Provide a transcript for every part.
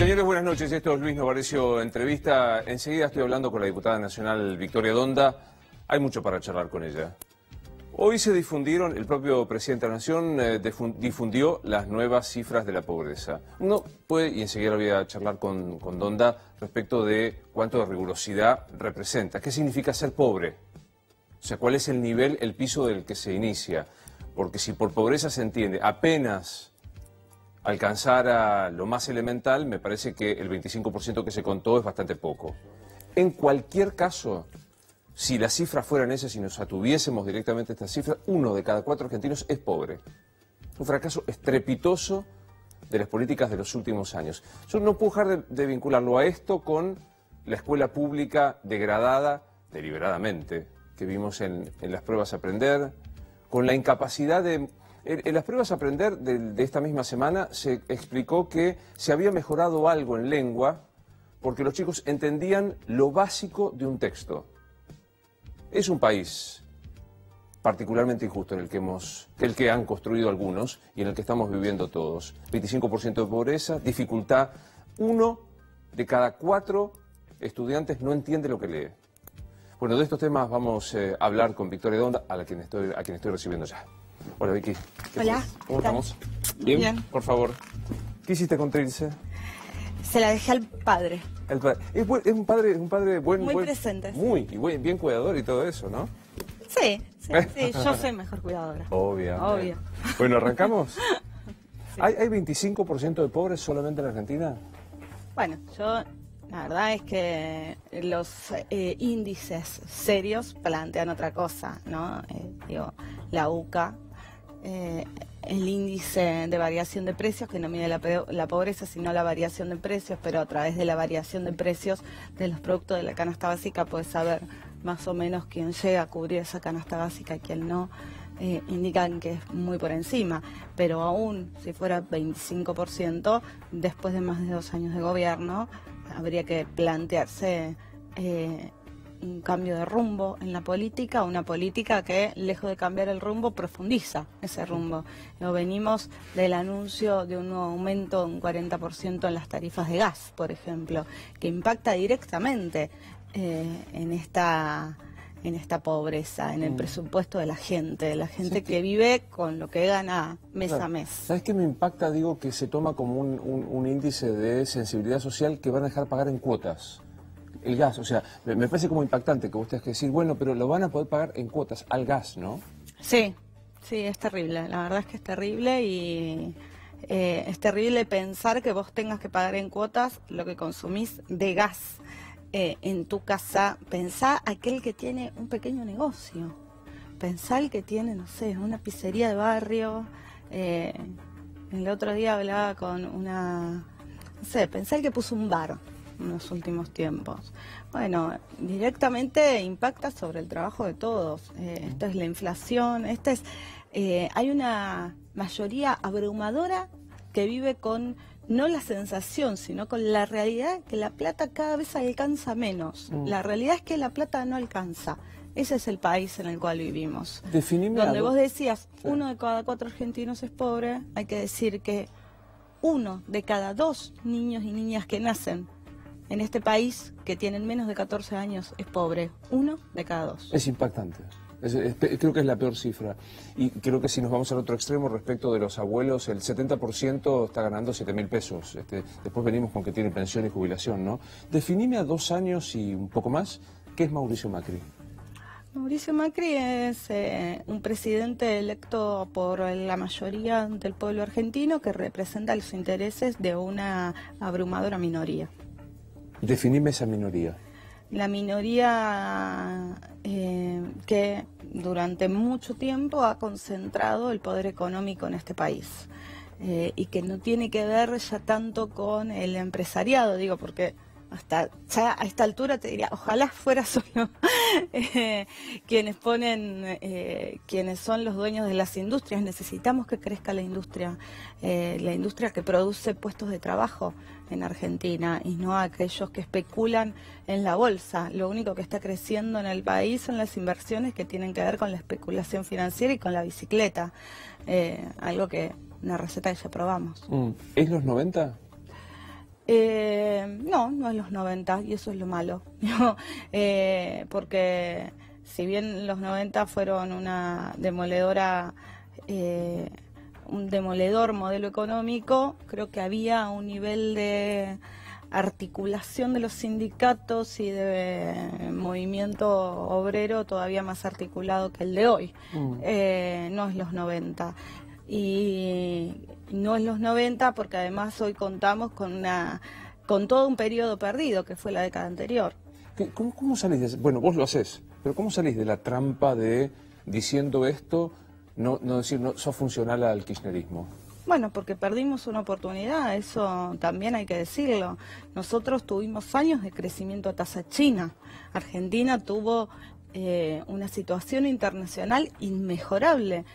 Señores, buenas noches. Esto es Luis Novarecio Entrevista. Enseguida estoy hablando con la diputada nacional Victoria Donda. Hay mucho para charlar con ella. Hoy se difundieron, el propio presidente de la Nación difundió las nuevas cifras de la pobreza. Uno puede, y enseguida voy a charlar con Donda, respecto de cuánto de rigurosidad representa. ¿Qué significa ser pobre? O sea, ¿cuál es el nivel, el piso del que se inicia? Porque si por pobreza se entiende apenas alcanzar a lo más elemental, me parece que el 25% que se contó es bastante poco. En cualquier caso, si las cifras fueran esas y nos atuviésemos directamente a estas cifras, 1 de cada 4 argentinos es pobre. Un fracaso estrepitoso de las políticas de los últimos años. Yo no puedo dejar de vincularlo a esto con la escuela pública degradada deliberadamente que vimos en las pruebas a aprender, con la incapacidad de... En las pruebas a aprender de esta misma semana se explicó que se había mejorado algo en lengua porque los chicos entendían lo básico de un texto. Es un país particularmente injusto en el que han construido algunos y en el que estamos viviendo todos. 25% de pobreza, dificultad. 1 de cada 4 estudiantes no entiende lo que lee. Bueno, de estos temas vamos a hablar con Victoria Donda, a quien estoy recibiendo ya. Hola, Vicky. Hola. ¿Cómo estamos? ¿Bien? Bien. Por favor. ¿Qué hiciste con Trilce? Se la dejé al padre. Es un padre buen... Muy presente. Bien cuidador y todo eso, ¿no? Sí, yo soy mejor cuidadora. Obvio. Bueno, ¿arrancamos? Sí. ¿Hay 25% de pobres solamente en Argentina? Bueno, la verdad es que los índices serios plantean otra cosa, ¿no? La UCA, el índice de variación de precios, que no mide la pobreza, sino la variación de precios, pero a través de la variación de precios de los productos de la canasta básica puedes saber más o menos quién llega a cubrir esa canasta básica y quién no. Indican que es muy por encima, pero aún si fuera 25%, después de más de 2 años de gobierno, habría que plantearse un cambio de rumbo en la política, una política que, lejos de cambiar el rumbo, profundiza ese rumbo. Venimos del anuncio de un nuevo aumento de un 40% en las tarifas de gas, por ejemplo, que impacta directamente en esta pobreza, en el presupuesto de la gente que vive con lo que gana mes a mes. ¿Sabes qué me impacta? Digo que se toma como un índice de sensibilidad social que van a dejar pagar en cuotas. El gas, o sea, me parece como impactante que vos tengas que decir, bueno, pero lo van a poder pagar en cuotas al gas, ¿no? Sí, es terrible, la verdad es que es terrible y es terrible pensar que vos tengas que pagar en cuotas lo que consumís de gas. En tu casa, pensá aquel que tiene un pequeño negocio, pensá el que tiene, no sé, una pizzería de barrio. El otro día hablaba con pensá el que puso un bar en los últimos tiempos. Bueno, directamente impacta sobre el trabajo de todos. Esto es la inflación, hay una mayoría abrumadora que vive con no la sensación, sino con la realidad que la plata cada vez alcanza menos. La realidad es que la plata no alcanza. Ese es el país en el cual vivimos. Donde vos decías, 1 de cada 4 argentinos es pobre, hay que decir que 1 de cada 2 niños y niñas que nacen en este país que tienen menos de 14 años es pobre. 1 de cada 2. Es impactante. Creo que es la peor cifra. Y creo que si nos vamos al otro extremo respecto de los abuelos, el 70% está ganando 7.000 pesos. Después venimos con que tiene pensión y jubilación, ¿no? Definime a 2 años y un poco más, ¿qué es Mauricio Macri? Mauricio Macri es un presidente electo por la mayoría del pueblo argentino que representa los intereses de una abrumadora minoría. Definime esa minoría. La minoría que durante mucho tiempo ha concentrado el poder económico en este país y que no tiene que ver ya tanto con el empresariado, digo, porque ya a esta altura te diría, ojalá fuera solo quienes son los dueños de las industrias. Necesitamos que crezca la industria que produce puestos de trabajo en Argentina y no aquellos que especulan en la bolsa. Lo único que está creciendo en el país son las inversiones que tienen que ver con la especulación financiera y con la bicicleta, una receta que ya probamos. ¿Es los 90? No es los 90 y eso es lo malo. Porque si bien los 90 fueron una demoledora, un demoledor modelo económico, creo que había un nivel de articulación de los sindicatos y de movimiento obrero todavía más articulado que el de hoy. No es los 90. Y no es los 90 porque además hoy contamos con todo un periodo perdido que fue la década anterior. ¿Cómo salís de, bueno, vos lo hacés, pero cómo salís de la trampa de, diciendo esto, no decir, no, sos funcional al kirchnerismo? Bueno, porque perdimos una oportunidad, eso también hay que decirlo. Nosotros tuvimos años de crecimiento a tasa china. Argentina tuvo una situación internacional inmejorable,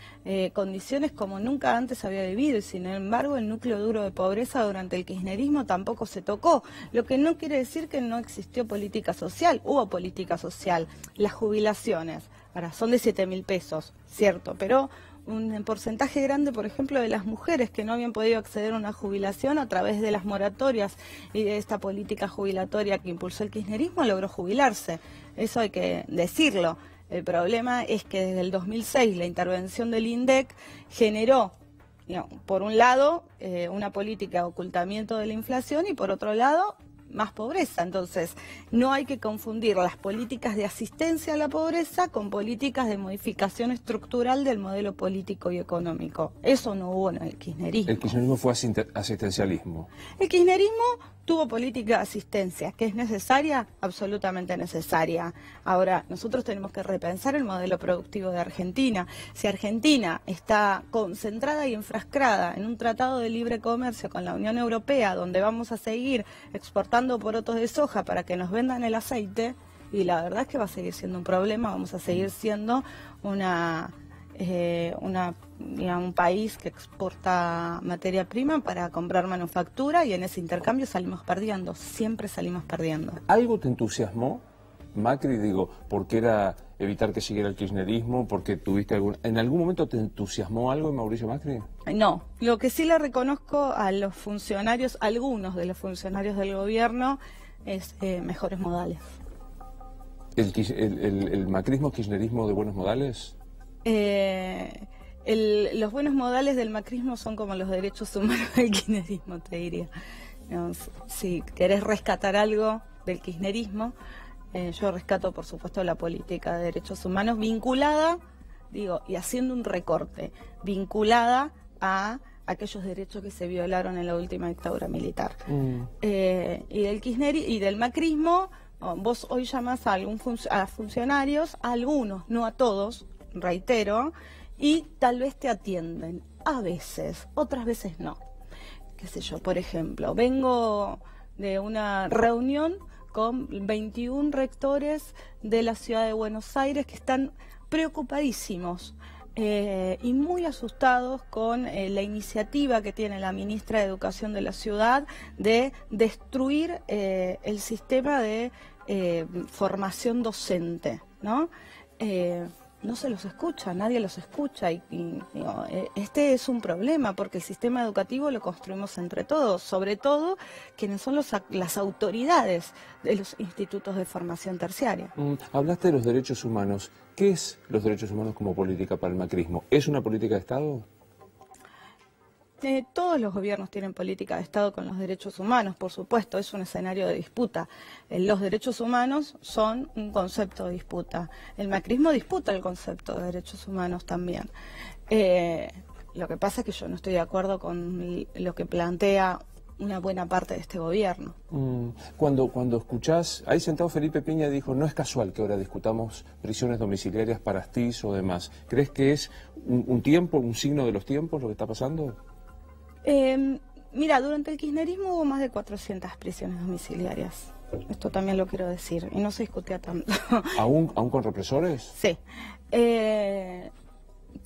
condiciones como nunca antes había vivido, y sin embargo el núcleo duro de pobreza durante el kirchnerismo tampoco se tocó, lo que no quiere decir que no existió política social. Hubo política social, las jubilaciones, ahora son de 7.000 pesos, cierto, pero un porcentaje grande, por ejemplo, de las mujeres que no habían podido acceder a una jubilación a través de las moratorias y de esta política jubilatoria que impulsó el kirchnerismo, logró jubilarse. Eso hay que decirlo. El problema es que desde el 2006 la intervención del INDEC generó, por un lado, una política de ocultamiento de la inflación y por otro lado, más pobreza. Entonces, no hay que confundir las políticas de asistencia a la pobreza con políticas de modificación estructural del modelo político y económico. Eso no hubo en el kirchnerismo. El kirchnerismo fue asistencialismo. El kirchnerismo tuvo política de asistencia, que es necesaria, absolutamente necesaria. Ahora, nosotros tenemos que repensar el modelo productivo de Argentina. Si Argentina está concentrada y enfrascada en un tratado de libre comercio con la Unión Europea, donde vamos a seguir exportando porotos de soja para que nos vendan el aceite, y la verdad es que va a seguir siendo un problema, vamos a seguir siendo un país que exporta materia prima para comprar manufactura, y en ese intercambio salimos perdiendo, siempre salimos perdiendo. ¿Algo te entusiasmó, Macri, digo, porque era evitar que siguiera el kirchnerismo, porque tuviste en algún momento te entusiasmó algo en Mauricio Macri? No, lo que sí le reconozco a los funcionarios, algunos de los funcionarios del gobierno, es mejores modales. ¿El macrismo, kirchnerismo de buenos modales? Los buenos modales del macrismo son como los derechos humanos del kirchnerismo, te diría. Si querés rescatar algo del kirchnerismo, yo rescato, por supuesto, la política de derechos humanos vinculada, y haciendo un recorte, vinculada a aquellos derechos que se violaron en la última dictadura militar. Y del kirchnerismo y del macrismo, vos hoy llamás a funcionarios, a algunos, no a todos, reitero, y tal vez te atienden, a veces, otras veces no. Qué sé yo, por ejemplo, vengo de una reunión con 21 rectores de la ciudad de Buenos Aires que están preocupadísimos y muy asustados con la iniciativa que tiene la ministra de Educación de la ciudad de destruir el sistema de formación docente, ¿no? No se los escucha, nadie los escucha este es un problema porque el sistema educativo lo construimos entre todos, sobre todo quienes son las autoridades de los institutos de formación terciaria. Hablaste de los derechos humanos. ¿Qué es los derechos humanos como política para el macrismo? ¿Es una política de Estado? Todos los gobiernos tienen política de Estado con los derechos humanos, por supuesto, es un escenario de disputa. Los derechos humanos son un concepto de disputa. El macrismo disputa el concepto de derechos humanos también. Lo que pasa es que yo no estoy de acuerdo con lo que plantea una buena parte de este gobierno. Cuando escuchás, ahí sentado Felipe Piña dijo, no es casual que ahora discutamos prisiones domiciliarias para Astiz o demás. ¿Crees que es un tiempo, un signo de los tiempos lo que está pasando? Mira, durante el kirchnerismo hubo más de 400 prisiones domiciliarias. Esto también lo quiero decir, y no se discutía tanto. ¿Aún con represores? Sí.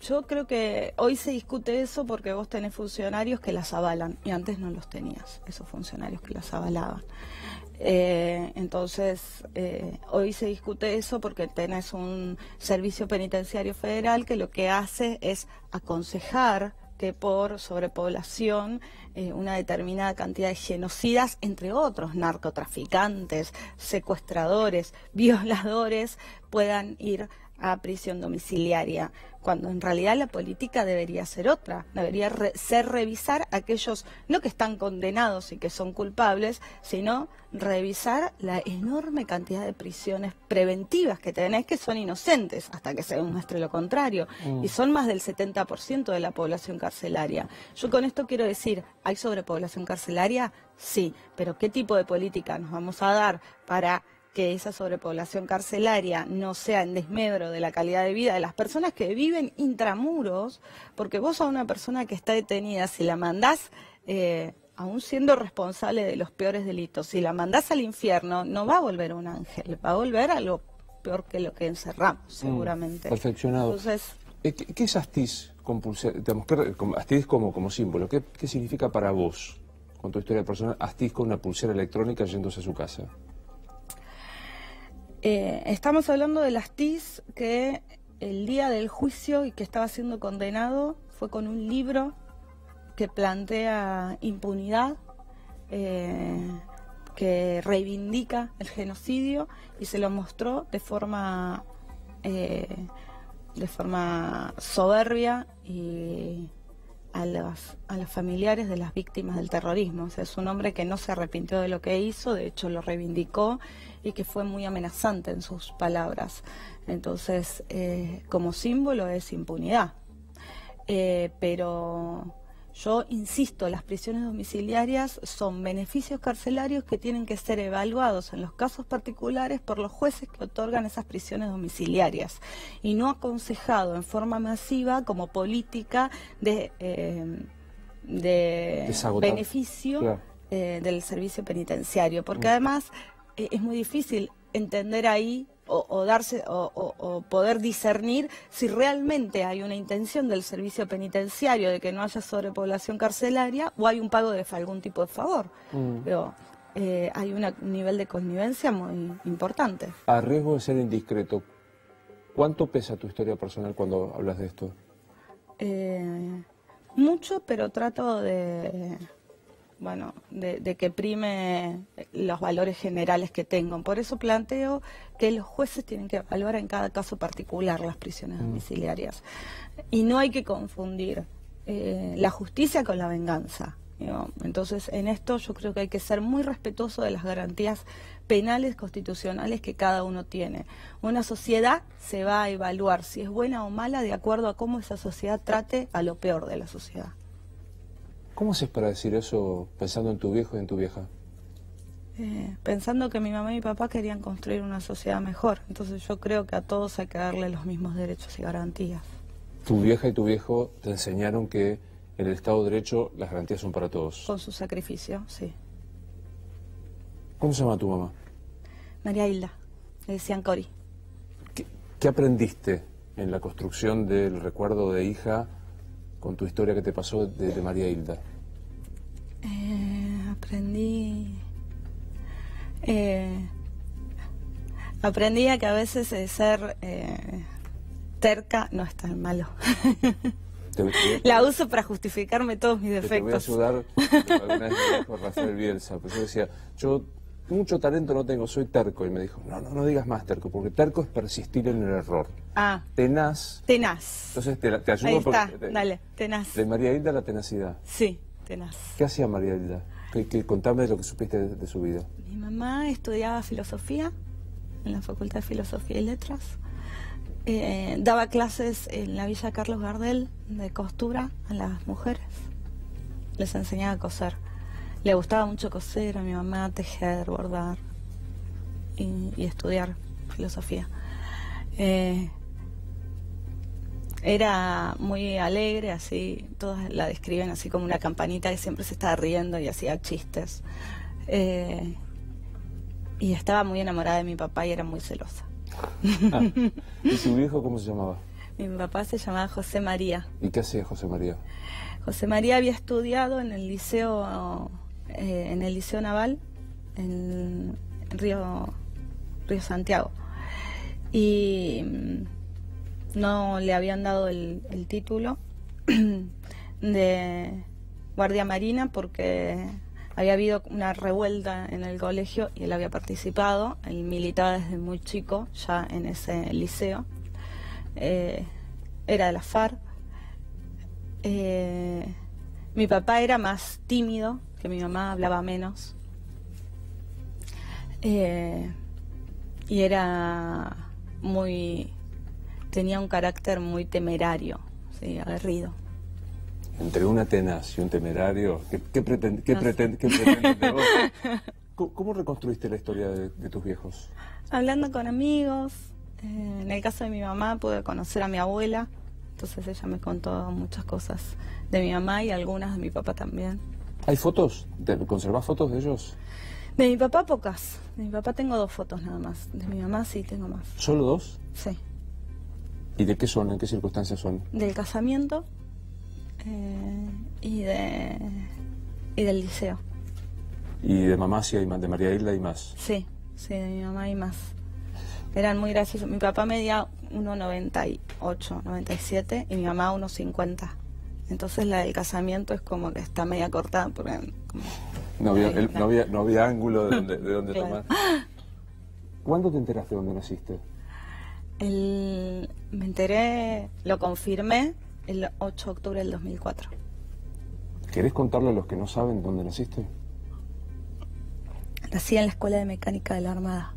Yo creo que hoy se discute eso porque vos tenés funcionarios que las avalan, y antes no los tenías, esos funcionarios que las avalaban. Entonces, hoy se discute eso porque tenés un servicio penitenciario federal que lo que hace es aconsejar que por sobrepoblación una determinada cantidad de genocidas, entre otros narcotraficantes, secuestradores, violadores, puedan ir a prisión domiciliaria, cuando en realidad la política debería ser otra, debería ser revisar a aquellos, no que están condenados y que son culpables, sino revisar la enorme cantidad de prisiones preventivas que tenés que son inocentes hasta que se demuestre lo contrario, y son más del 70% de la población carcelaria. Yo con esto quiero decir, ¿hay sobrepoblación carcelaria? Sí, pero ¿qué tipo de política nos vamos a dar para que esa sobrepoblación carcelaria no sea en desmedro de la calidad de vida de las personas que viven intramuros? Porque vos a una persona que está detenida, si la mandás, aún siendo responsable de los peores delitos, si la mandás al infierno, no va a volver un ángel, va a volver a lo peor que lo que encerramos, seguramente. Perfeccionado. Entonces, ¿qué es Astiz compulsiva? Astiz como símbolo, ¿qué significa para vos, con tu historia personal, Astiz con una pulsera electrónica yéndose a su casa? Estamos hablando del Astiz que el día del juicio y que estaba siendo condenado fue con un libro que plantea impunidad, que reivindica el genocidio, y se lo mostró de forma soberbia y a los familiares de las víctimas del terrorismo. O sea, es un hombre que no se arrepintió de lo que hizo, de hecho lo reivindicó, y que fue muy amenazante en sus palabras. Entonces, como símbolo es impunidad. Pero yo insisto, las prisiones domiciliarias son beneficios carcelarios que tienen que ser evaluados en los casos particulares por los jueces que otorgan esas prisiones domiciliarias, y no aconsejado en forma masiva como política de beneficio, claro, del servicio penitenciario, porque además es muy difícil entender ahí o poder discernir si realmente hay una intención del servicio penitenciario de que no haya sobrepoblación carcelaria, o hay un pago de algún tipo de favor. Pero hay un nivel de connivencia muy importante. A riesgo de ser indiscreto, ¿cuánto pesa tu historia personal cuando hablas de esto? Mucho, pero trato de que prime los valores generales que tengo. Por eso planteo que los jueces tienen que evaluar en cada caso particular las prisiones domiciliarias. Y no hay que confundir la justicia con la venganza, ¿no? Entonces, en esto yo creo que hay que ser muy respetuoso de las garantías penales constitucionales que cada uno tiene. Una sociedad se va a evaluar si es buena o mala de acuerdo a cómo esa sociedad trate a lo peor de la sociedad. ¿Cómo haces para decir eso pensando en tu viejo y en tu vieja? Pensando que mi mamá y mi papá querían construir una sociedad mejor. Entonces yo creo que a todos hay que darle los mismos derechos y garantías. Tu vieja y tu viejo te enseñaron que en el Estado de Derecho las garantías son para todos. Con su sacrificio, sí. ¿Cómo se llama tu mamá? María Hilda, le decían Cori. ¿Qué aprendiste en la construcción del recuerdo de hija con tu historia que te pasó de María Hilda? Aprendí a que a veces ser terca no es tan malo. La uso para justificarme todos mis defectos. Te voy a ayudar. Alguna vez me dijo Rafael Bielsa, pues yo decía, yo mucho talento no tengo, soy terco. Y me dijo, no digas más terco, porque terco es persistir en el error. Tenaz. Entonces te ayudo. Ahí está, dale, tenaz. De María Hilda, la tenacidad. Sí, tenaz. ¿Qué hacía María Hilda? Contame lo que supiste de su vida. Mi mamá estudiaba filosofía en la Facultad de Filosofía y Letras. Daba clases en la Villa Carlos Gardel de costura a las mujeres. Les enseñaba a coser. Le gustaba mucho coser a mi mamá, tejer, bordar y estudiar filosofía. Era muy alegre, así, todas la describen así como una campanita que siempre se estaba riendo y hacía chistes. Y estaba muy enamorada de mi papá y era muy celosa. ¿Y su viejo cómo se llamaba? Mi papá se llamaba José María. ¿Y qué hacía José María? José María había estudiado en el liceo naval en Río Santiago, y no le habían dado el título de Guardia Marina porque había habido una revuelta en el colegio y él había participado. Él militaba desde muy chico ya en ese liceo. Era de la FARC. Mi papá era más tímido que mi mamá, hablaba menos. Y tenía un carácter muy temerario, sí, aguerrido. Entre una tenaz y un temerario, ¿qué pretende de vos? ¿Cómo reconstruiste la historia de tus viejos? Hablando con amigos. En el caso de mi mamá pude conocer a mi abuela, entonces ella me contó muchas cosas de mi mamá y algunas de mi papá también. ¿Hay fotos? ¿Conservás fotos de ellos? De mi papá pocas. De mi papá tengo 2 fotos nada más. De mi mamá sí tengo más. ¿Solo 2? Sí. ¿Y de qué son? ¿En qué circunstancias son? Del casamiento y del liceo. ¿Y de mamá sí hay más? ¿De María Hilda hay más? Sí, de mi mamá hay más. Eran muy graciosos. Mi papá medía 1,98, 97 y mi mamá 1,50. Entonces la del casamiento es como que está media cortada porque no había ángulo de dónde claro. tomar. ¿Cuándo te enteraste de dónde naciste? Me enteré, lo confirmé el 8 de octubre del 2004. ¿Querés contarle a los que no saben dónde naciste? Nací en la Escuela de Mecánica de la Armada.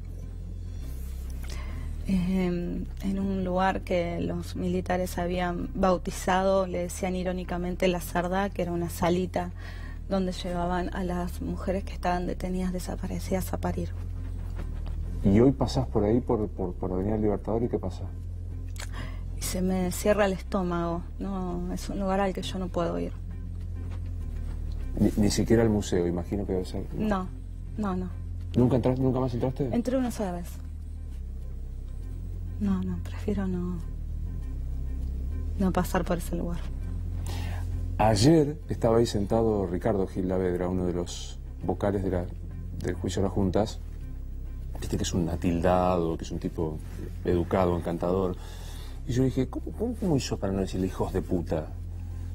En un lugar que los militares habían bautizado, le decían irónicamente la Sardá, que era una salita donde llevaban a las mujeres que estaban detenidas, desaparecidas, a parir. ¿Y hoy pasás por ahí, por Avenida Libertador, y qué pasa? Y se me cierra el estómago. No, es un lugar al que yo no puedo ir. Ni siquiera al museo, imagino que debe ser. No. ¿Nunca más entraste? Entré una sola vez. No, prefiero no pasar por ese lugar. Ayer estaba ahí sentado Ricardo Gil Lavedra, uno de los vocales del juicio de las juntas. Viste que es un atildado, que es un tipo educado, encantador. Y yo dije, ¿cómo hizo para no decirle hijos de puta?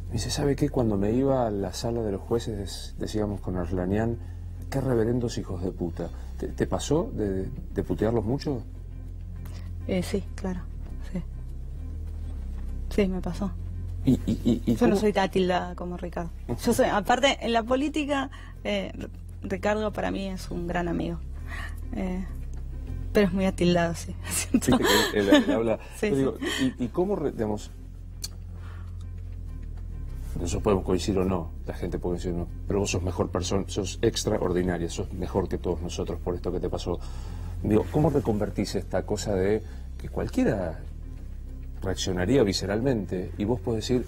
Me dice, ¿sabe qué? Cuando me iba a la sala de los jueces, decíamos con Arslanian, qué reverendos hijos de puta. ¿Te pasó de putearlos mucho? Sí, claro, sí. Sí, me pasó. Yo no soy tan tildada como Ricardo. Yo soy, aparte, en la política, Ricardo para mí es un gran amigo. Pero es muy atildado, sí. Viste que él habla. Sí, digo, ¿y cómo, digamos, nosotros podemos coincidir o no, la gente puede decir no, pero vos sos mejor persona, sos extraordinaria, sos mejor que todos nosotros por esto que te pasó. Digo, ¿cómo reconvertís esta cosa de que cualquiera reaccionaría visceralmente y vos podés decir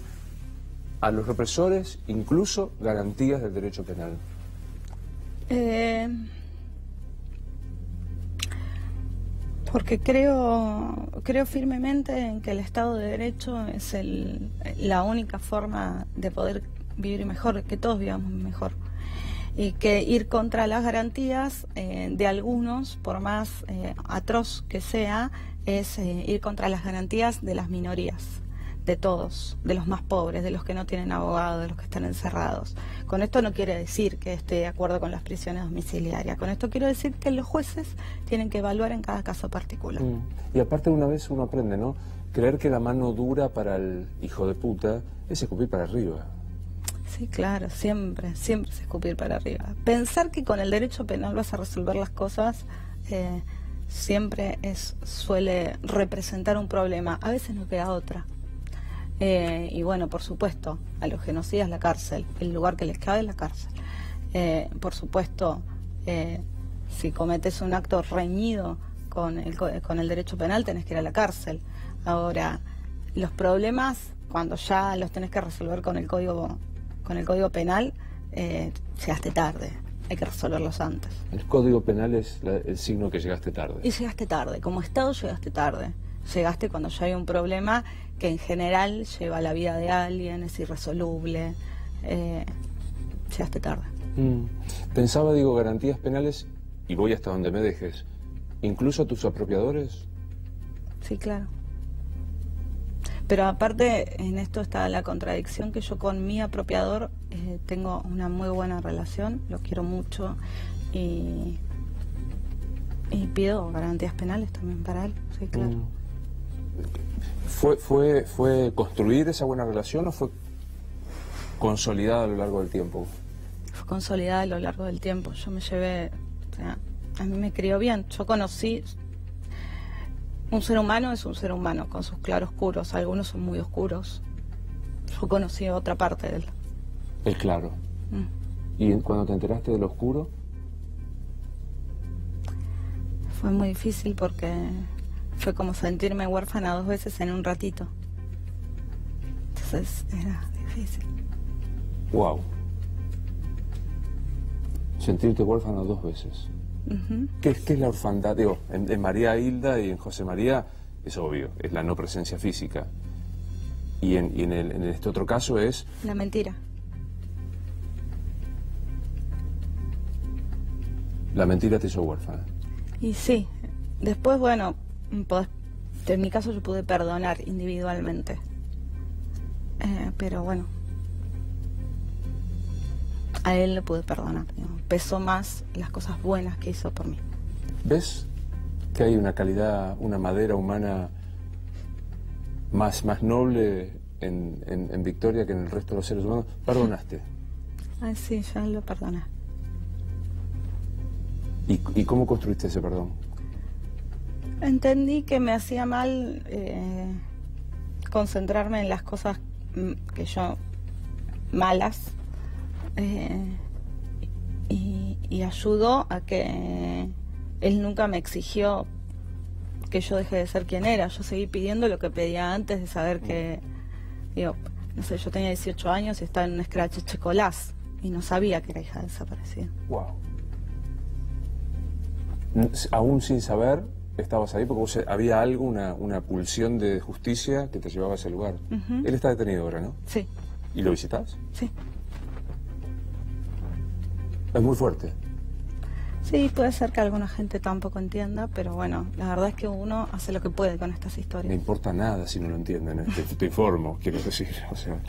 a los represores incluso garantías del derecho penal? Porque creo firmemente en que el Estado de Derecho es la única forma de poder vivir mejor, que todos vivamos mejor. Y que ir contra las garantías de algunos, por más atroz que sea, es ir contra las garantías de las minorías, de todos, de los más pobres, de los que no tienen abogado, de los que están encerrados. Con esto no quiere decir que esté de acuerdo con las prisiones domiciliarias. Con esto quiero decir que los jueces tienen que evaluar en cada caso particular. Y aparte una vez uno aprende, ¿no? Creer que la mano dura para el hijo de puta es escupir para arriba. Sí, claro, siempre es escupir para arriba. Pensar que con el derecho penal vas a resolver las cosas siempre suele representar un problema. A veces no queda otra. Y bueno, por supuesto, a los genocidas la cárcel, el lugar que les cabe es la cárcel. Por supuesto, si cometes un acto reñido con el derecho penal, tenés que ir a la cárcel. Ahora, los problemas, cuando ya los tenés que resolver con el código penal, llegaste tarde, hay que resolverlos antes. El código penal es el signo que llegaste tarde. Y llegaste tarde, como Estado llegaste tarde. Llegaste cuando ya hay un problema que en general lleva la vida de alguien, es irresoluble. Llegaste tarde. Pensaba, digo, garantías penales, y voy hasta donde me dejes, ¿incluso a tus apropiadores? Sí, claro. Pero aparte, en esto está la contradicción que yo con mi apropiador tengo una muy buena relación, lo quiero mucho y pido garantías penales también para él, sí, claro. ¿Fue construir esa buena relación o fue consolidada a lo largo del tiempo? Fue consolidada a lo largo del tiempo. Yo me llevé, o sea, a mí me crió bien. Yo conocí, un ser humano es un ser humano con sus claroscuros, algunos son muy oscuros. Yo conocí otra parte de él. El claro. ¿Y cuando te enteraste de lo oscuro? Fue muy difícil porque fue como sentirme huérfana 2 veces en un ratito. Entonces era difícil. Wow. Sentirte huérfana 2 veces. ¿Qué es la orfandad? Digo, en María Hilda y en José María es obvio, es la no presencia física. Y en este otro caso es... La mentira. La mentira te hizo huérfana. Y sí, después, bueno, en mi caso yo pude perdonar individualmente. Pero bueno, a él le pude perdonar. Digamos. Pesó más las cosas buenas que hizo por mí. ¿Ves que hay una calidad, una madera humana más noble en Victoria que en el resto de los seres humanos? ¿Perdonaste? Ay, sí, ya lo perdoné. ¿Y cómo construiste ese perdón? Entendí que me hacía mal concentrarme en las cosas que yo malas y ayudó a que él nunca me exigió que yo deje de ser quien era. Yo seguí pidiendo lo que pedía antes de saber que, digo, no sé, yo tenía 18 años y estaba en un scratch chocolás y no sabía que era hija desaparecida. Wow. Aún sin saber, estabas ahí porque había algo, una pulsión de justicia que te llevaba a ese lugar. Él está detenido ahora, ¿no? Sí. ¿Y lo visitas? Sí. Es muy fuerte. Sí, puede ser que alguna gente tampoco entienda, pero bueno, la verdad es que uno hace lo que puede con estas historias. No importa nada si no lo entienden, te informo, quiero decir. O sea.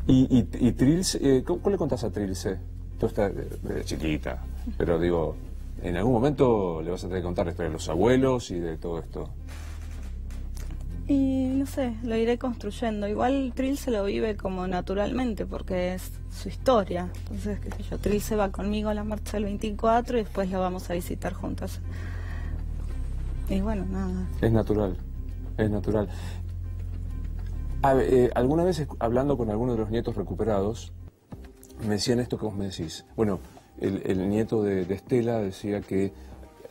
¿Y Trilce, ¿cómo le contás a Trilce? Tú estás de chiquita, pero digo... En algún momento le vas a tener que contar la historia de los abuelos y de todo esto. Y no sé, lo iré construyendo. Igual Trilce lo vive como naturalmente porque es su historia. Entonces, qué sé yo, Trilce va conmigo a la marcha del 24 y después la vamos a visitar juntas. Y bueno, nada. Es natural, es natural. Alguna vez hablando con algunos de los nietos recuperados, me decían esto que vos me decís. Bueno, el nieto de Estela decía que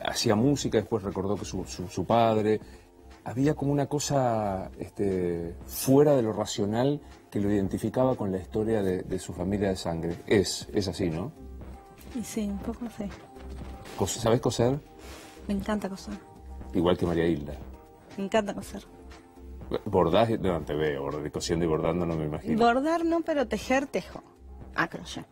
hacía música, después recordó que su padre... Había como una cosa fuera de lo racional que lo identificaba con la historia de su familia de sangre. Es así, ¿no? Y sí, un poco sí. ¿Sabés coser? Me encanta coser. Igual que María Hilda. Me encanta coser. ¿Bordás? No, te veo, cosiendo y bordando no me imagino. Bordar no, pero tejer, tejo. A crochet.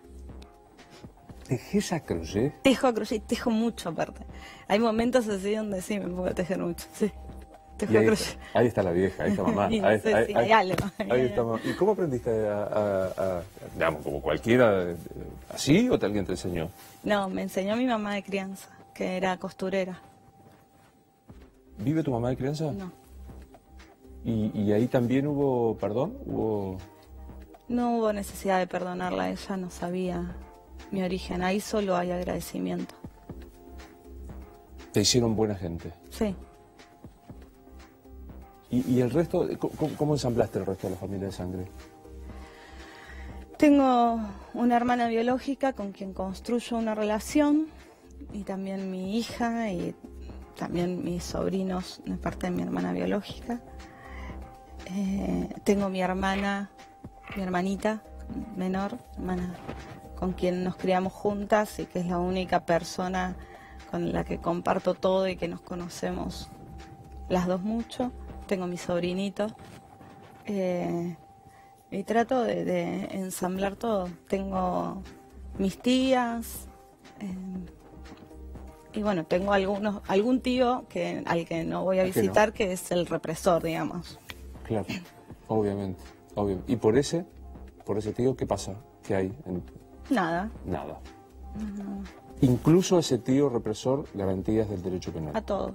¿Tejés a crochet? Tejo a crochet, tejo mucho aparte. Hay momentos así donde sí me pongo a tejer mucho, sí. Y ahí está la vieja, ahí está mamá. Ahí está mamá. ¿Y cómo aprendiste digamos, como cualquiera, así o alguien te enseñó? No, me enseñó mi mamá de crianza, que era costurera. ¿Vive tu mamá de crianza? No. ¿Y ahí también hubo perdón? No hubo necesidad de perdonarla, ella no sabía mi origen, ahí solo hay agradecimiento. ¿Te hicieron buena gente? Sí. ¿Y el resto? ¿Cómo ensamblaste el resto de la familia de sangre? Tengo una hermana biológica con quien construyo una relación y también mi hija y también mis sobrinos de parte de mi hermana biológica. Tengo mi hermanita menor, hermana con quien nos criamos juntas y que es la única persona con la que comparto todo y que nos conocemos las dos mucho. Tengo mi sobrinito y trato de ensamblar todo. Tengo mis tías y bueno, tengo algún tío al que no voy a visitar, que es el represor, digamos. Claro. Obviamente, obvio. ¿Y por ese tío qué pasa? ¿Qué hay? Nada. Nada. Incluso ese tío represor, garantías del derecho penal. A todos.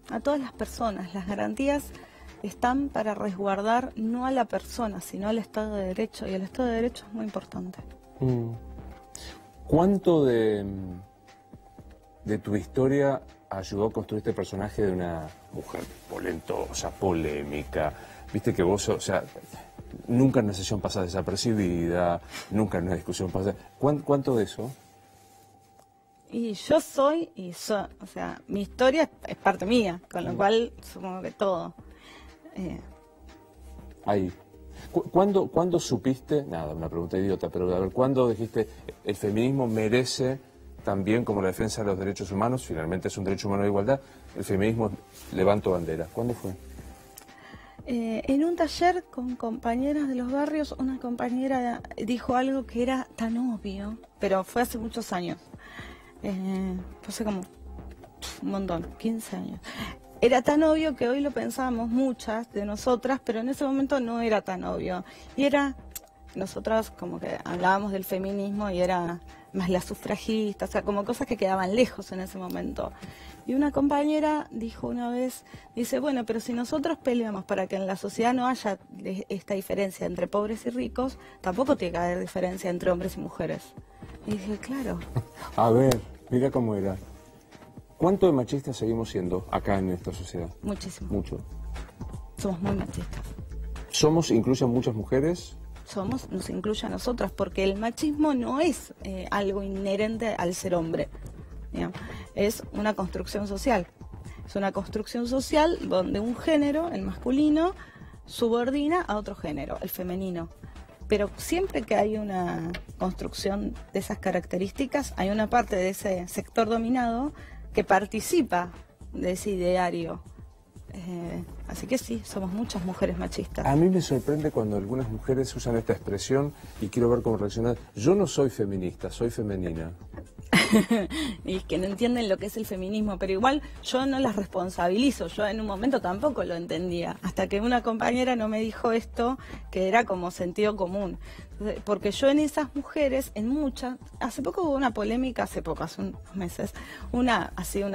A todas las personas. Las garantías están para resguardar no a la persona, sino al Estado de Derecho. Y el Estado de Derecho es muy importante. ¿Cuánto de tu historia ayudó a construir este personaje de una mujer polentosa, polémica? Viste que vos, o sea, nunca en una sesión pasás desapercibida, nunca en una discusión pasás... ¿Cuánto de eso? Y yo soy, o sea, mi historia es parte mía, con lo cual supongo que todo. Ahí. ¿Cuándo supiste, nada, una pregunta idiota, pero a ver, ¿cuándo dijiste el feminismo merece también como la defensa de los derechos humanos? Finalmente es un derecho humano de igualdad, el feminismo levanto bandera. ¿Cuándo fue? En un taller con compañeras de los barrios, una compañera dijo algo que era tan obvio, pero fue hace muchos años. Fue hace como un montón, 15 años. Era tan obvio que hoy lo pensábamos muchas de nosotras, pero en ese momento no era tan obvio. Y era, nosotras como que hablábamos del feminismo y era más la sufragista, o sea, como cosas que quedaban lejos en ese momento. Y una compañera dijo una vez, dice, bueno, pero si nosotros peleamos para que en la sociedad no haya esta diferencia entre pobres y ricos, tampoco tiene que haber diferencia entre hombres y mujeres. Y dije, claro. A ver, mira cómo era. ¿Cuánto de machistas seguimos siendo acá en esta sociedad? Muchísimo. Mucho. Somos muy machistas. ¿Somos, incluyen muchas mujeres? Nos incluye a nosotras, porque el machismo no es algo inherente al ser hombre. Digamos. Es una construcción social. Es una construcción social donde un género, el masculino, subordina a otro género, el femenino. Pero siempre que hay una construcción de esas características, hay una parte de ese sector dominado que participa de ese ideario. Así que sí, somos muchas mujeres machistas. A mí me sorprende cuando algunas mujeres usan esta expresión y quiero ver cómo reaccionan. Yo no soy feminista, soy femenina. Y es que no entienden lo que es el feminismo, pero igual yo no las responsabilizo, yo en un momento tampoco lo entendía, hasta que una compañera no me dijo esto, que era como sentido común. Porque yo en esas mujeres, en muchas, hace poco hubo una polémica, hace unos meses, una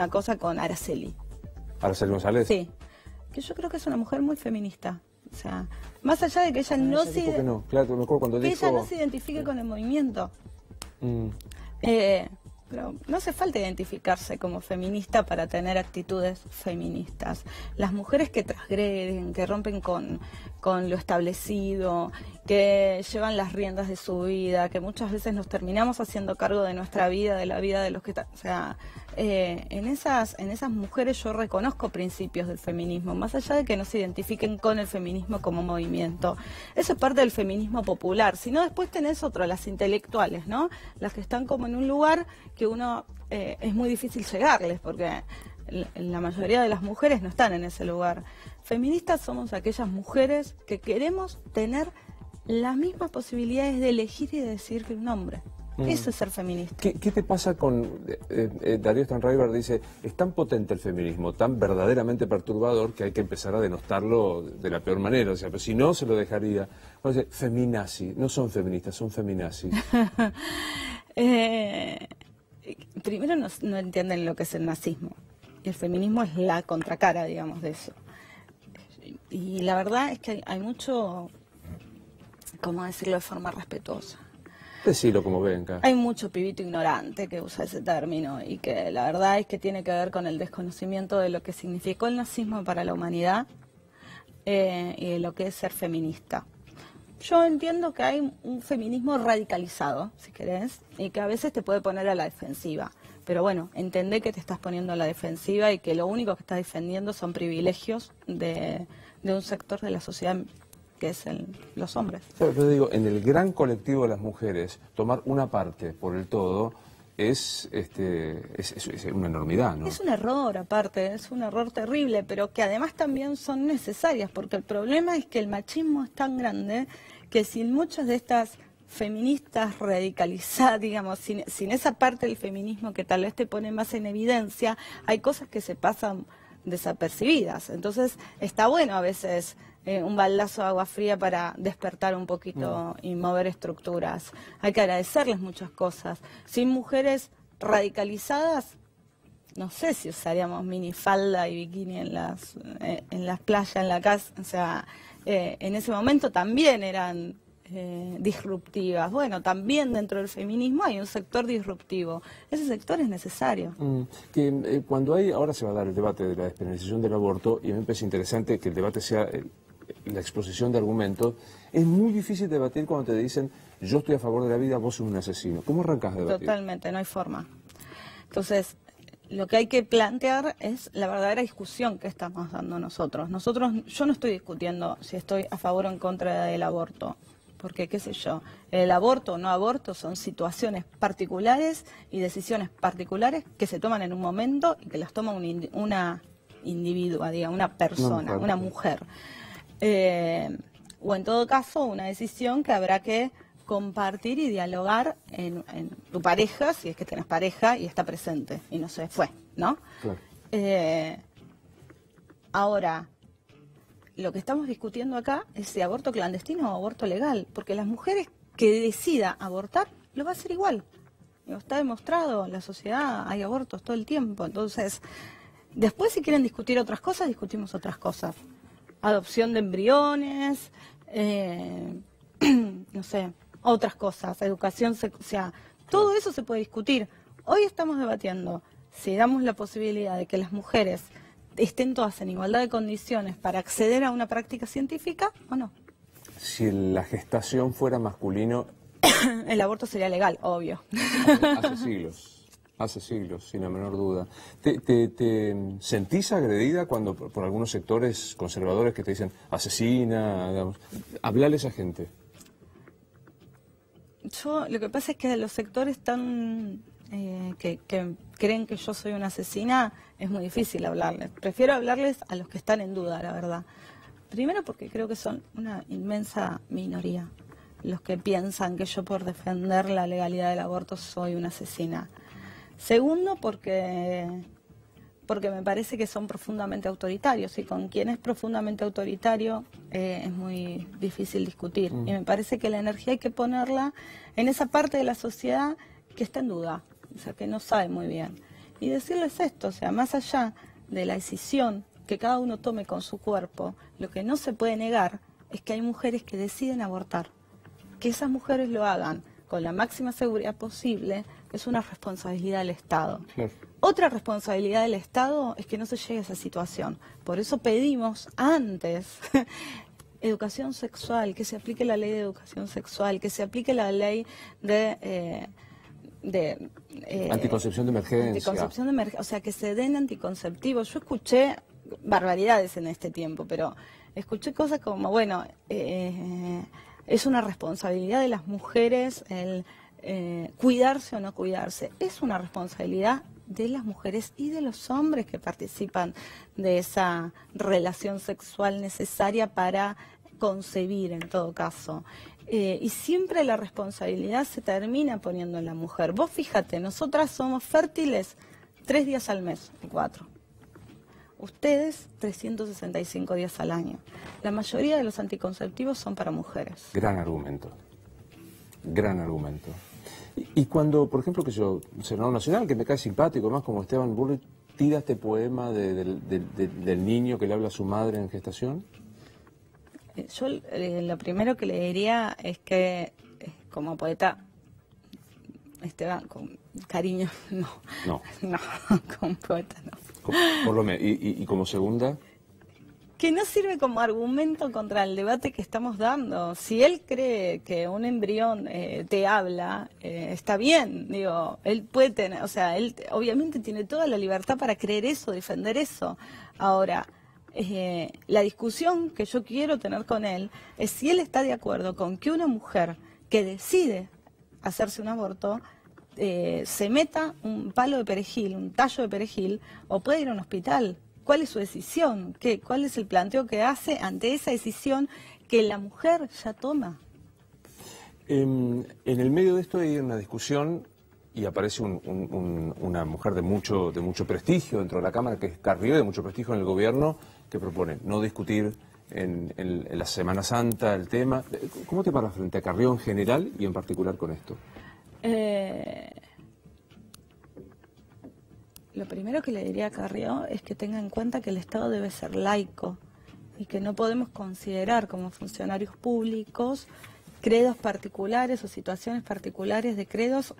cosa con Araceli. ¿Araceli González? Sí, que yo creo que es una mujer muy feminista. O sea, más allá de que ella no se identifique con el movimiento. Pero no hace falta identificarse como feminista para tener actitudes feministas. Las mujeres que transgreden, que rompen con lo establecido, que llevan las riendas de su vida, que muchas veces nos terminamos haciendo cargo de nuestra vida, de la vida de los que... O sea, en esas mujeres yo reconozco principios del feminismo, más allá de que no se identifiquen con el feminismo como movimiento. Eso es parte del feminismo popular. Si no, después tenés las intelectuales, ¿no? Las que están como en un lugar que uno es muy difícil llegarles, porque la mayoría de las mujeres no están en ese lugar. Feministas somos aquellas mujeres que queremos tener las mismas posibilidades de elegir y de decidir que un hombre. Eso es ser feminista. ¿Qué te pasa con Darío Stanraiver? Dice, es tan potente el feminismo, tan verdaderamente perturbador, que hay que empezar a denostarlo de la peor manera. O sea, pero si no, se lo dejaría. O sea, feminazi, no son feministas, son feminazis. Primero no entienden lo que es el nazismo. El feminismo es la contracara, digamos, de eso. Y la verdad es que hay mucho, ¿cómo decirlo de forma respetuosa? Decilo como venga. Hay mucho pibito ignorante que usa ese término y que la verdad es que tiene que ver con el desconocimiento de lo que significó el nazismo para la humanidad y de lo que es ser feminista. Yo entiendo que hay un feminismo radicalizado, si querés, y que a veces te puede poner a la defensiva. Pero bueno, entendé que te estás poniendo a la defensiva y que lo único que estás defendiendo son privilegios de un sector de la sociedad que es los hombres. Pero digo, en el gran colectivo de las mujeres, tomar una parte por el todo es una enormidad, ¿no? Es un error, aparte, es un error terrible, pero que además también son necesarias, porque el problema es que el machismo es tan grande que sin muchas de estas feministas radicalizadas, digamos, sin esa parte del feminismo que tal vez te pone más en evidencia, hay cosas que se pasan desapercibidas. Entonces está bueno a veces un baldazo de agua fría para despertar un poquito y mover estructuras. Hay que agradecerles muchas cosas. Sin mujeres radicalizadas, no sé si usaríamos minifalda y bikini en las playas, en la casa. O sea, en ese momento también eran disruptivas. Bueno, también dentro del feminismo hay un sector disruptivo. Ese sector es necesario. Cuando ahora se va a dar el debate de la despenalización del aborto, y a mí me parece interesante que el debate sea la exposición de argumentos, es muy difícil debatir cuando te dicen, yo estoy a favor de la vida, vos sos un asesino. ¿Cómo arrancás a debatir? Totalmente, no hay forma. Entonces, lo que hay que plantear es la verdadera discusión que estamos dando nosotros. Yo no estoy discutiendo si estoy a favor o en contra del aborto, porque, qué sé yo, el aborto o no aborto son situaciones particulares y decisiones particulares que se toman en un momento y que las toma una individua, digamos, una persona, una mujer. O en todo caso, una decisión que habrá que compartir y dialogar en tu pareja, si es que tienes pareja y está presente y no se fue, ¿no? Claro. Ahora, lo que estamos discutiendo acá es si aborto clandestino o aborto legal, porque las mujeres que decida abortar lo va a hacer igual. Está demostrado, en la sociedad hay abortos todo el tiempo, entonces, después si quieren discutir otras cosas, discutimos otras cosas. Adopción de embriones, no sé, otras cosas, educación sexual, todo eso se puede discutir. Hoy estamos debatiendo si damos la posibilidad de que las mujeres estén todas en igualdad de condiciones para acceder a una práctica científica o no. Si la gestación fuera masculino... El aborto sería legal, obvio. Hace siglos, sin la menor duda. ¿Te sentís agredida cuando por algunos sectores conservadores que te dicen asesina? Digamos, hablale a esa gente. Lo que pasa es que los sectores tan que creen que yo soy una asesina, es muy difícil hablarles. Prefiero hablarles a los que están en duda, la verdad. Primero porque creo que son una inmensa minoría los que piensan que yo por defender la legalidad del aborto soy una asesina. Segundo, porque me parece que son profundamente autoritarios, y con quien es profundamente autoritario es muy difícil discutir. Y me parece que la energía hay que ponerla en esa parte de la sociedad que está en duda, o sea, que no sabe muy bien. Y decirles esto, o sea, más allá de la decisión que cada uno tome con su cuerpo, lo que no se puede negar es que hay mujeres que deciden abortar. Que esas mujeres lo hagan con la máxima seguridad posible es una responsabilidad del Estado. Claro. Otra responsabilidad del Estado es que no se llegue a esa situación. Por eso pedimos antes educación sexual, que se aplique la ley de educación sexual, que se aplique la ley de anticoncepción de emergencia. Anticoncepción de emergencia, o sea, que se den anticonceptivos. Yo escuché barbaridades en este tiempo, pero escuché cosas como, bueno, es una responsabilidad de las mujeres el cuidarse o no cuidarse. Es una responsabilidad de las mujeres y de los hombres que participan de esa relación sexual necesaria para concebir, en todo caso. Y siempre la responsabilidad se termina poniendo en la mujer. Vos fíjate, nosotras somos fértiles 3 días al mes, 4. Ustedes 365 días al año. La mayoría de los anticonceptivos son para mujeres. Gran argumento. Gran argumento. Y cuando, por ejemplo, que yo, un senador nacional que me cae simpático, más como Esteban Bullrich, tira este poema del niño que le habla a su madre en gestación. Yo lo primero que le diría es que, como poeta, Esteban, con cariño, no, como poeta no. Por lo menos, y como segunda... Que no sirve como argumento contra el debate que estamos dando. Si él cree que un embrión te habla, está bien, digo, él puede tener, o sea, él obviamente tiene toda la libertad para creer eso, defender eso. Ahora, la discusión que yo quiero tener con él es si él está de acuerdo con que una mujer que decide hacerse un aborto se meta un palo de perejil, un tallo de perejil, o puede ir a un hospital. ¿Cuál es su decisión? ¿Cuál es el planteo que hace ante esa decisión que la mujer ya toma? En el medio de esto hay una discusión y aparece una mujer de mucho prestigio dentro de la Cámara, que es Carrió, de mucho prestigio en el gobierno, que propone no discutir en la Semana Santa el tema. ¿Cómo te paras frente a Carrió en general y en particular con esto? Lo primero que le diría a Carrió es que tenga en cuenta que el Estado debe ser laico y que no podemos considerar como funcionarios públicos credos particulares o situaciones particulares de credos,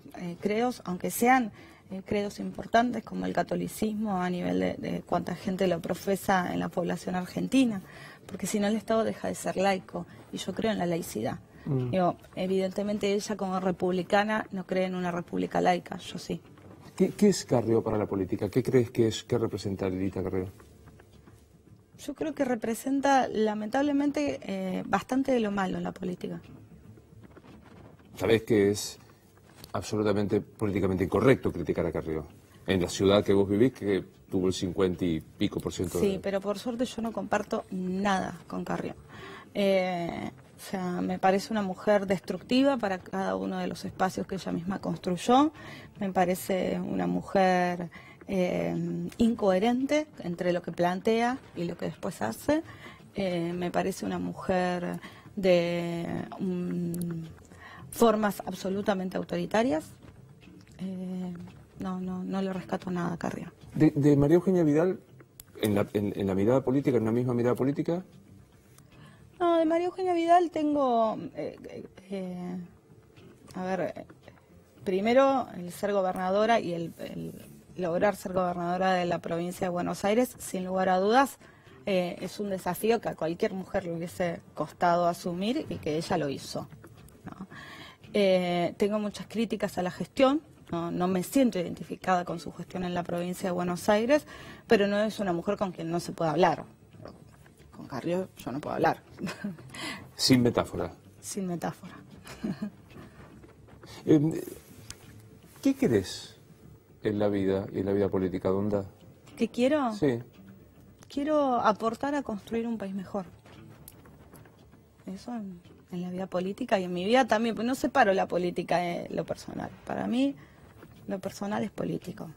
aunque sean credos importantes como el catolicismo a nivel de cuánta gente lo profesa en la población argentina, porque si no el Estado deja de ser laico, y yo creo en la laicidad. Digo, evidentemente ella como republicana no cree en una república laica, yo sí. ¿Qué es Carrió para la política? ¿Qué crees que es? ¿Qué representa Lilita Carrió? Yo creo que representa, lamentablemente, bastante de lo malo en la política. Sabés que es absolutamente políticamente incorrecto criticar a Carrió. En la ciudad que vos vivís, que tuvo el 50 y pico %. Sí, pero por suerte yo no comparto nada con Carrió. O sea, me parece una mujer destructiva para cada uno de los espacios que ella misma construyó. Me parece una mujer incoherente entre lo que plantea y lo que después hace. Me parece una mujer de formas absolutamente autoritarias. No le rescato nada a Carrió. De María Eugenia Vidal, en la mirada política, en una misma mirada política. No, de María Eugenia Vidal tengo, primero el ser gobernadora y el lograr ser gobernadora de la provincia de Buenos Aires, sin lugar a dudas, es un desafío que a cualquier mujer le hubiese costado asumir y que ella lo hizo, ¿no? Tengo muchas críticas a la gestión. No me siento identificada con su gestión en la provincia de Buenos Aires, pero no es una mujer con quien no se puede hablar. Con Carrió yo no puedo hablar. Sin metáfora. Sin metáfora. ¿Qué querés en la vida y en la vida política, Donda? ¿Qué quiero? Sí. Quiero aportar a construir un país mejor. Eso en la vida política y en mi vida también, pues no separo la política de lo personal. Para mí, lo personal es político.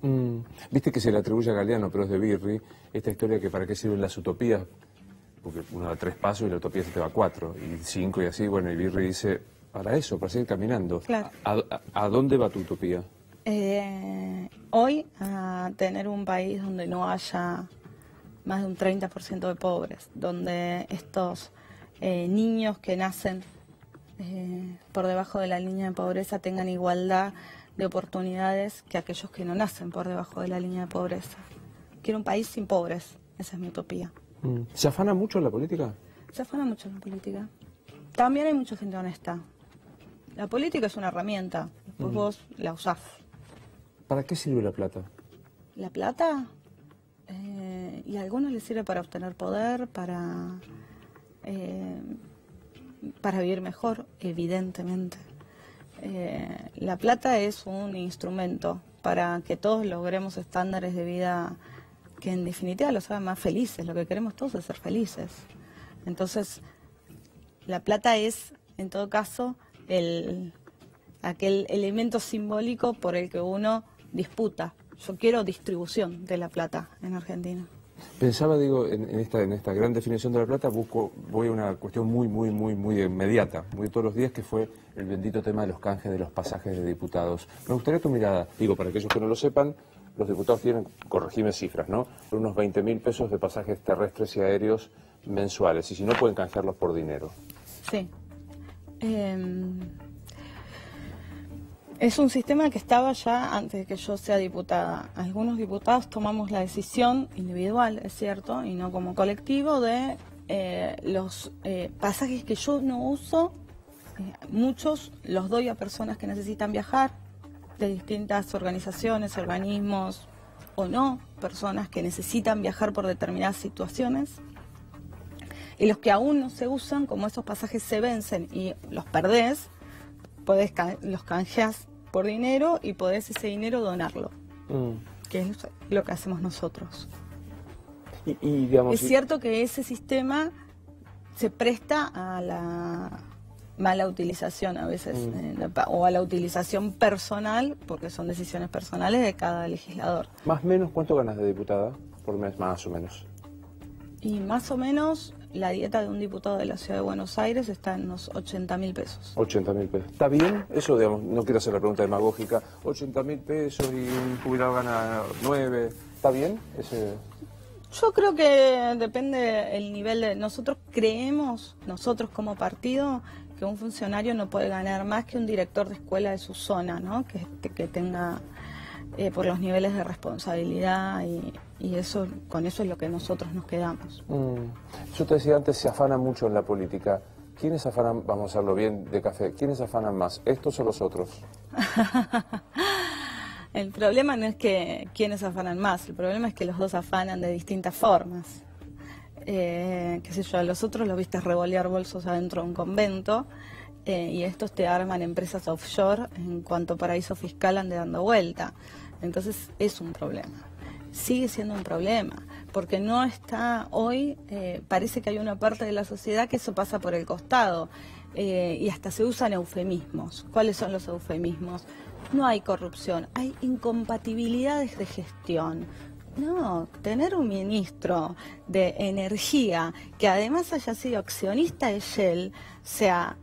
Viste que se le atribuye a Galeano, pero es de Birri, esta historia que para qué sirven las utopías, porque uno da 3 pasos y la utopía se te va a 4, y 5 y así, bueno, y Birri dice, para eso, para seguir caminando. Claro. ¿A dónde va tu utopía? Hoy, a tener un país donde no haya más de un 30% de pobres, donde estos niños que nacen por debajo de la línea de pobreza tengan igualdad de oportunidades que aquellos que no nacen por debajo de la línea de pobreza. Quiero un país sin pobres, esa es mi utopía. ¿Se afana mucho en la política? Se afana mucho en la política. También hay mucha gente honesta. La política es una herramienta, después vos la usás. ¿Para qué sirve la plata? ¿La plata? Y a algunos les sirve para obtener poder, para vivir mejor, evidentemente. La plata es un instrumento para que todos logremos estándares de vida que en definitiva los hagan más felices. Lo que queremos todos es ser felices. Entonces, la plata es, en todo caso, aquel elemento simbólico por el que uno disputa. Yo quiero distribución de la plata en Argentina. Pensaba, digo, en esta gran definición de la plata, voy a una cuestión muy inmediata, muy de todos los días, que fue el bendito tema de los canjes de los pasajes de diputados. Me gustaría tu mirada, digo, para aquellos que no lo sepan, los diputados tienen, corregime cifras, ¿no?, unos 20.000 pesos de pasajes terrestres y aéreos mensuales, y si no pueden canjearlos por dinero. Sí. Es un sistema que estaba ya antes de que yo sea diputada. Algunos diputados tomamos la decisión individual, es cierto, y no como colectivo, de los pasajes que yo no uso, muchos los doy a personas que necesitan viajar, de distintas organizaciones, organismos o no, personas que necesitan viajar por determinadas situaciones. Y los que aún no se usan, como esos pasajes se vencen y los perdés, los canjeas por dinero y podés ese dinero donarlo, que es lo que hacemos nosotros. Digamos, es cierto que ese sistema se presta a la mala utilización a veces, o a la utilización personal, porque son decisiones personales de cada legislador. ¿Más o menos cuánto ganas de diputada por mes, más o menos? Y más o menos la dieta de un diputado de la Ciudad de Buenos Aires está en unos 80.000 pesos. 80.000 pesos. ¿Está bien? Eso, digamos, no quiero hacer la pregunta demagógica. 80.000 pesos y un jubilado gana 9. ¿Está bien ese...? Yo creo que depende el nivel de... Nosotros creemos, nosotros como partido, que un funcionario no puede ganar más que un director de escuela de su zona, ¿no? Que tenga por los niveles de responsabilidad y eso, con eso es lo que nosotros nos quedamos. Yo te decía antes, se afana mucho en la política. ¿Quiénes afanan, vamos a hacerlo bien de café, quiénes afanan más, estos o los otros? El problema no es que quiénes afanan más, el problema es que los dos afanan de distintas formas. Qué sé yo, a los otros los viste revolear bolsos adentro de un convento y estos te arman empresas offshore en cuanto paraíso fiscal ande dando vuelta. Entonces es un problema, sigue siendo un problema, porque no está hoy, parece que hay una parte de la sociedad que eso pasa por el costado y hasta se usan eufemismos. ¿Cuáles son los eufemismos? No hay corrupción, hay incompatibilidades de gestión. No, tener un ministro de energía que además haya sido accionista de Shell, o sea,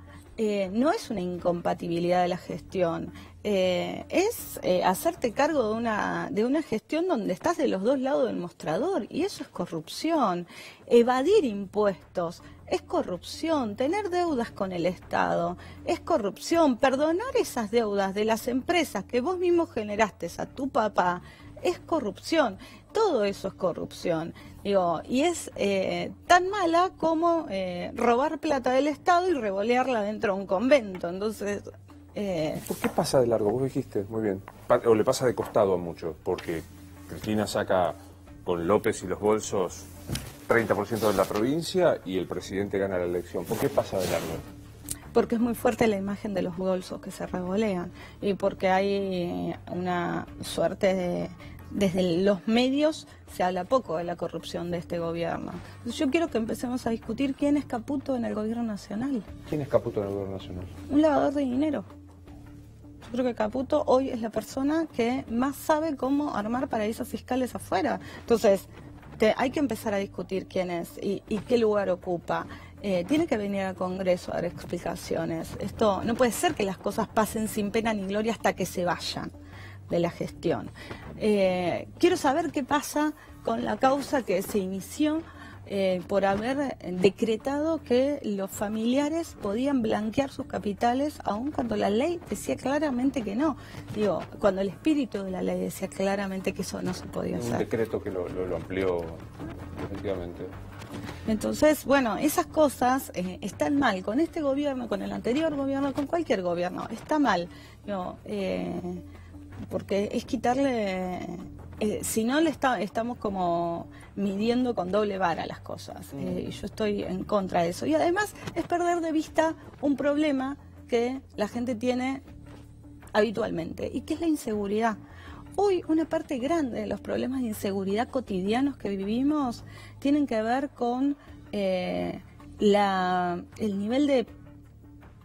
no es una incompatibilidad de la gestión, es hacerte cargo de una gestión donde estás de los dos lados del mostrador, y eso es corrupción. Evadir impuestos es corrupción, tener deudas con el Estado es corrupción, perdonar esas deudas de las empresas que vos mismo generaste a tu papá es corrupción. Todo eso es corrupción, digo, y es tan mala como robar plata del Estado y revolearla dentro de un convento. Entonces, ¿por qué pasa de largo? Vos dijiste, muy bien, o le pasa de costado a muchos, porque Cristina saca con López y los bolsos 30% de la provincia y el presidente gana la elección. ¿Por qué pasa de largo? Porque es muy fuerte la imagen de los bolsos que se revolean y porque hay una suerte de... Desde los medios se habla poco de la corrupción de este gobierno. Entonces yo quiero que empecemos a discutir quién es Caputo en el gobierno nacional. ¿Quién es Caputo en el gobierno nacional? Un lavador de dinero. Yo creo que Caputo hoy es la persona que más sabe cómo armar paraísos fiscales afuera. Entonces, hay que empezar a discutir quién es y qué lugar ocupa. Tiene que venir al Congreso a dar explicaciones. Esto no puede ser que las cosas pasen sin pena ni gloria hasta que se vayan de la gestión. Quiero saber qué pasa con la causa que se inició por haber decretado que los familiares podían blanquear sus capitales, aun cuando la ley decía claramente que no. Digo, cuando el espíritu de la ley decía claramente que eso no se podía hacer. Un decreto que lo amplió, efectivamente. Entonces, bueno, esas cosas están mal con este gobierno, con el anterior gobierno, con cualquier gobierno. Está mal. Digo, porque es quitarle, si no estamos como midiendo con doble vara las cosas, y yo estoy en contra de eso. Y además es perder de vista un problema que la gente tiene habitualmente, y que es la inseguridad. Hoy una parte grande de los problemas de inseguridad cotidianos que vivimos tienen que ver con el nivel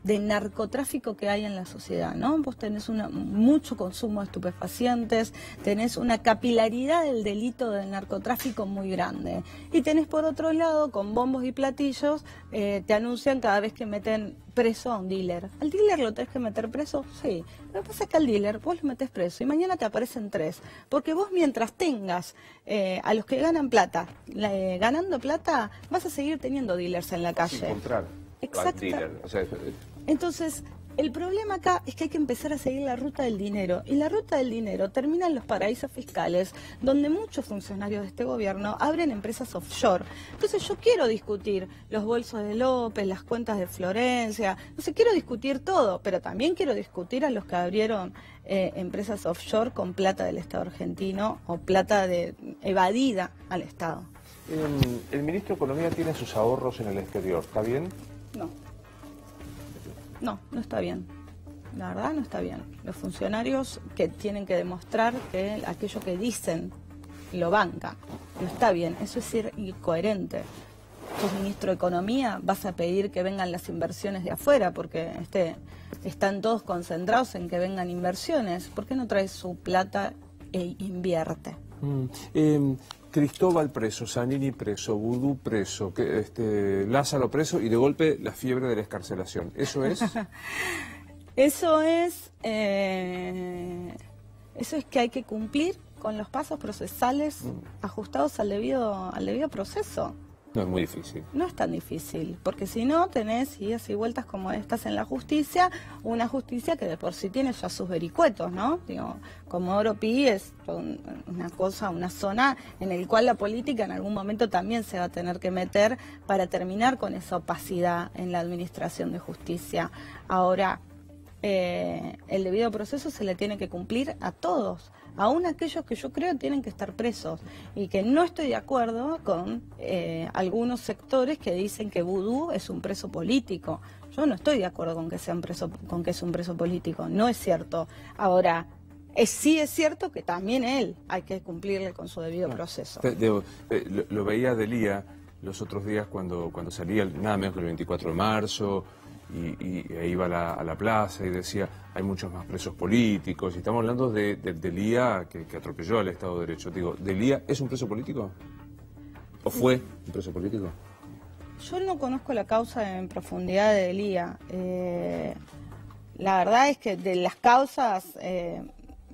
de narcotráfico que hay en la sociedad, ¿no? Vos tenés mucho consumo de estupefacientes, tenés una capilaridad del delito del narcotráfico muy grande. Y tenés por otro lado, con bombos y platillos, te anuncian cada vez que meten preso a un dealer. ¿Al dealer lo tenés que meter preso? Sí. Lo que pasa es que al dealer vos lo metés preso y mañana te aparecen 3. Porque vos mientras tengas a los que ganan plata, ganando plata, vas a seguir teniendo dealers en la calle. Encontrar al dealer. O sea, entonces, el problema acá es que hay que empezar a seguir la ruta del dinero. Y la ruta del dinero termina en los paraísos fiscales, donde muchos funcionarios de este gobierno abren empresas offshore. Entonces yo quiero discutir los bolsos de López, las cuentas de Florencia, no sé, quiero discutir todo, pero también quiero discutir a los que abrieron empresas offshore con plata del Estado argentino o plata evadida al Estado. El ministro de Economía tiene sus ahorros en el exterior, ¿está bien? No. No está bien. La verdad no está bien. Los funcionarios que tienen que demostrar que aquello que dicen lo bancan. No está bien. Eso es ser incoherente. Sos ministro de Economía, vas a pedir que vengan las inversiones de afuera porque están todos concentrados en que vengan inversiones. ¿Por qué no traes su plata e invierte? Cristóbal preso, Zanini preso, Vudú preso, Lázaro preso y de golpe la fiebre de la excarcelación. ¿Eso es? Eso es que hay que cumplir con los pasos procesales ajustados al debido proceso. No es muy difícil. No es tan difícil, porque si no tenés idas y vueltas como estas en la justicia, una justicia que de por sí tiene ya sus vericuetos, ¿no? Digo, Comodoro Pi es una cosa, una zona en la cual la política en algún momento también se va a tener que meter para terminar con esa opacidad en la administración de justicia. Ahora, el debido proceso se le tiene que cumplir a todos, aún aquellos que yo creo tienen que estar presos, y que no estoy de acuerdo con algunos sectores que dicen que Vudú es un preso político. Yo no estoy de acuerdo con que es un preso político, no es cierto. Ahora, sí es cierto que también él hay que cumplirle con su debido proceso. Lo veía Delía los otros días cuando salía, nada menos que el 24 de marzo, y iba a la plaza y decía, hay muchos más presos políticos, y estamos hablando de Delía que atropelló al Estado de Derecho. Digo, ¿Delía es un preso político? ¿O fue un preso político? Yo no conozco la causa en profundidad de Delía. La verdad es que de las causas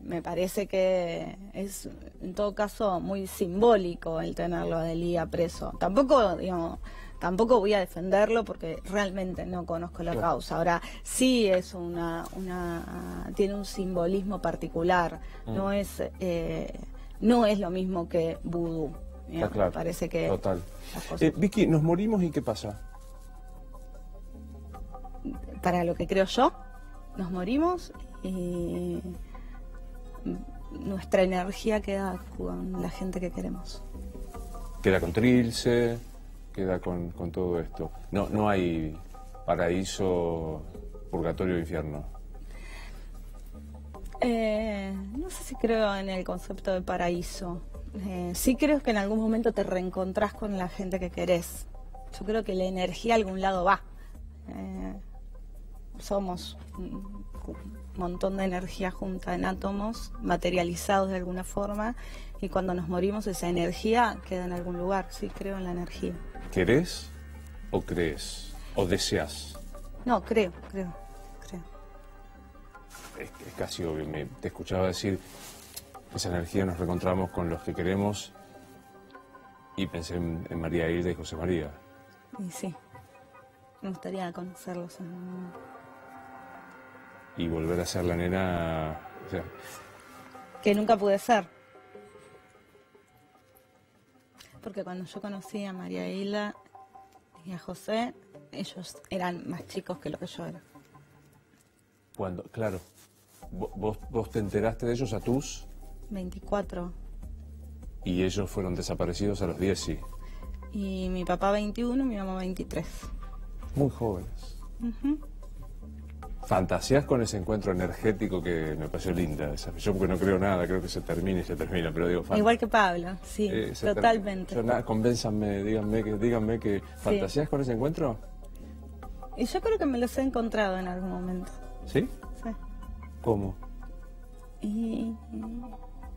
me parece que es en todo caso muy simbólico el tenerlo a Delía preso. Tampoco, digamos, tampoco voy a defenderlo porque realmente no conozco la causa. Ahora, sí es tiene un simbolismo particular, no es lo mismo que Vudú. Está claro. Parece que total. Vicky, ¿nos morimos y qué pasa? Para lo que creo yo, nos morimos y nuestra energía queda con la gente que queremos. Queda con Trilce, queda con todo esto. No hay paraíso, purgatorio e infierno. No sé si creo en el concepto de paraíso. Sí creo que en algún momento te reencontrás con la gente que querés. Yo creo que la energía a algún lado va. Somos un montón de energía junta en átomos, materializados de alguna forma, y cuando nos morimos esa energía queda en algún lugar. Sí, creo en la energía. ¿Querés o crees? ¿O deseas? No, creo. Es casi obvio. Te escuchaba decir, esa energía nos reencontramos con los que queremos, y pensé en María Hilda y José María. Y sí, me gustaría conocerlos en algún momento. Y volver a ser la nena, o sea, que nunca pude ser. Porque cuando yo conocí a María Hilda y a José, ellos eran más chicos que lo que yo era. Claro, vos te enteraste de ellos a tus 24. Y ellos fueron desaparecidos a los 10, sí. Y mi papá 21, mi mamá 23. Muy jóvenes. ¿Fantasías con ese encuentro energético que me pareció linda? Yo porque no creo nada, creo que se termina y se termina, pero digo... Igual que Pablo, sí, totalmente. Convénzanme, díganme que... ¿Fantasías con ese encuentro? Y yo creo que me los he encontrado en algún momento. ¿Sí? Sí. ¿Cómo? Y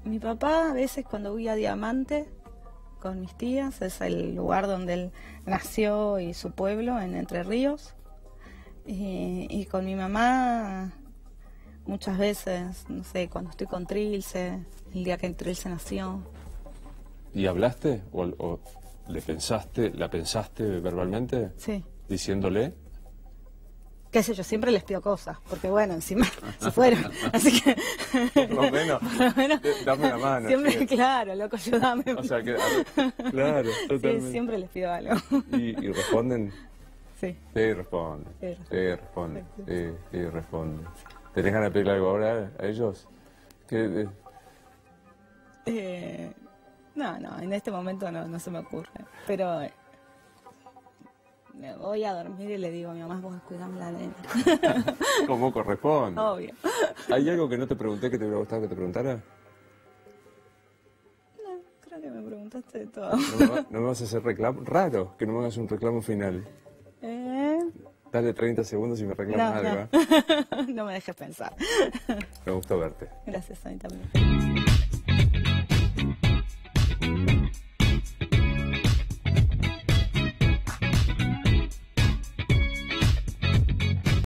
mi papá, a veces cuando voy a Diamante con mis tías, es el lugar donde él nació y su pueblo, en Entre Ríos, y con mi mamá muchas veces, no sé, cuando estoy con Trilce, el día que Trilce nació. ¿Y hablaste? ¿O la pensaste verbalmente? Sí. ¿Diciéndole? Qué sé yo, siempre les pido cosas, porque bueno, encima se fueron, así que... Por lo menos, dame una mano. Siempre, sí. Claro, loco, ayúdame. O sea, claro, totalmente. Sí, siempre les pido algo. ¿Y responden? Sí. Sí, responden. Sí, responden. ¿Tenés ganas de pedirle algo ahora a ellos? No, en este momento no se me ocurre, pero... me voy a dormir y le digo a mi mamá, vos cuidame la nena. Como corresponde. Obvio. ¿Hay algo que no te pregunté que te hubiera gustado que te preguntara? No, creo que me preguntaste de todo. ¿No me vas a hacer reclamo? Raro que no me hagas un reclamo final. Dale 30 segundos y me reclamas algo. No me dejes pensar. Me gustó verte. Gracias, a mí también.